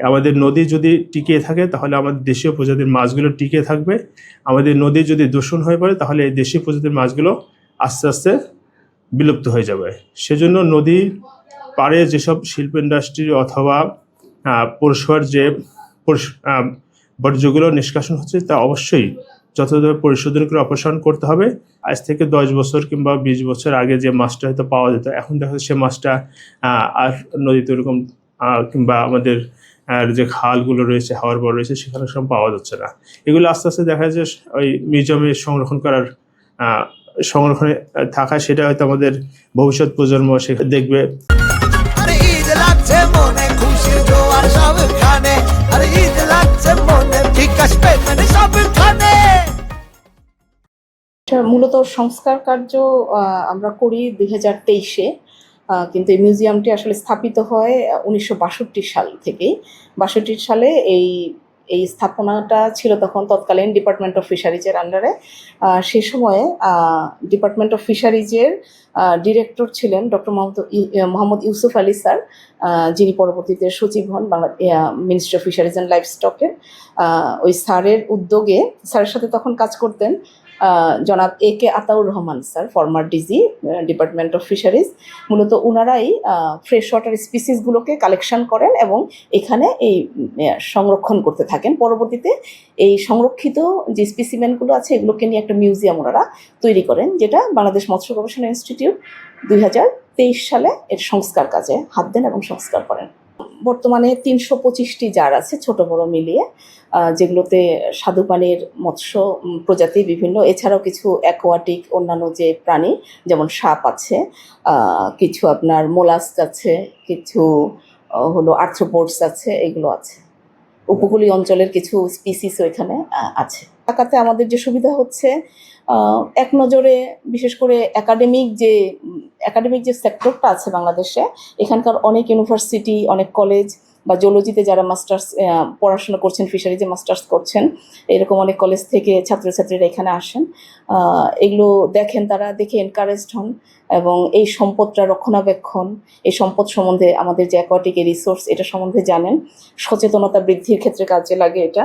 আমাদের নদী যদি টিকে থাকে তাহলে আমাদের দেশীয় প্রজাতির মাছগুলো টিকে থাকবে। আমাদের নদী যদি দূষণ হয়ে পড়ে তাহলে এই দেশীয় প্রজাতির মাছগুলো আস্তে আস্তে বিলুপ্ত হয়ে যাবে। সেজন্য নদীর পাড়ে যেসব শিল্প ইন্ডাস্ট্রি অথবা পৌরসভার যে বর্জ্যগুলো নিষ্কাশন হচ্ছে তা অবশ্যই যথাযথ পরিশোধন করে অপসারণ করতে হবে। আজ থেকে 10 বছর কিংবা 20 বছর আগে যে মাছটা হয়তো পাওয়া যেত, এখন দেখা যাচ্ছে সে মাছটা আর নদীতে ওরকম কিংবা আমাদের যে খালগুলো রয়েছে, হাওর বড় রয়েছে, সেখানে সব পাওয়া যাচ্ছে না। এগুলো আস্তে আস্তে দেখা যায় ওই মিউজিয়ামে সংরক্ষণে থাকা, সেটা হয়তো আমাদের ভবিষ্যৎ প্রজন্ম সেখানে দেখবে। মূলত সংস্কার কার্য আমরা করি 2023-এ, কিন্তু এই মিউজিয়ামটি আসলে স্থাপিত হয় 1962 সাল থেকেই। 62 সালে এই স্থাপনাটা ছিল তখন তৎকালীন ডিপার্টমেন্ট অফ ফিশারিজের আন্ডারে। সে সময়ে ডিপার্টমেন্ট অফ ফিশারিজের ডিরেক্টর ছিলেন ডক্টর মোহাম্মদ ইউসুফ আলী স্যার, যিনি পরবর্তীতে সচিব হন ministry of fisheries and life স্টকের। ওই স্যারের উদ্যোগে, স্যারের সাথে তখন কাজ করতেন জনাব AK Ataur Rahman sir, former DG department of fisheries. মূলত ওনারাই ফ্রেশ ওয়াটার স্পিসিসগুলোকে কালেকশন করেন এবং এখানে এই সংরক্ষণ করতে থাকেন। পরবর্তীতে এই সংরক্ষিত যে স্পেসিমেনগুলো আছে এগুলোকে নিয়ে একটা মিউজিয়াম ওনারা তৈরি করেন, যেটা বাংলাদেশ মৎস্য গবেষণা ইনস্টিটিউট 2023 সালে এর সংস্কার কাজে হাত দেন এবং সংস্কার করেন। বর্তমানে 325টি জার আছে ছোট বড় মিলিয়ে, যেগুলোতে স্বাদু পানির মৎস্য প্রজাতি বিভিন্ন, এছাড়াও কিছু অ্যাকোয়াটিক অন্যান্য যে প্রাণী যেমন সাপ আছে, কিছু আপনার মোলাস্ক আছে, কিছু হলো আর্থ্রোপোডস আছে, এগুলো আছে। উপকূলীয় অঞ্চলের কিছু স্পিসিসও এখানে আছে। এলাকাতে আমাদের যে সুবিধা হচ্ছে, এক নজরে বিশেষ করে একাডেমিক যে সেক্টরটা আছে বাংলাদেশে, এখানকার অনেক ইউনিভার্সিটি, অনেক কলেজ বা জিওলজিতে যারা মাস্টার্স পড়াশোনা করছেন, ফিশারিজে মাস্টার্স করছেন, এরকম অনেক কলেজ থেকে ছাত্রছাত্রীরা এখানে আসেন। এগুলো দেখেন, তারা দেখে এনকারেজড হন এবং এই সম্পদটা রক্ষণাবেক্ষণ, এই সম্পদ সম্বন্ধে, আমাদের যে অ্যাকোয়াটিক রিসোর্স, এটা সম্বন্ধে জানেন। সচেতনতা বৃদ্ধির ক্ষেত্রে কাজে লাগে এটা।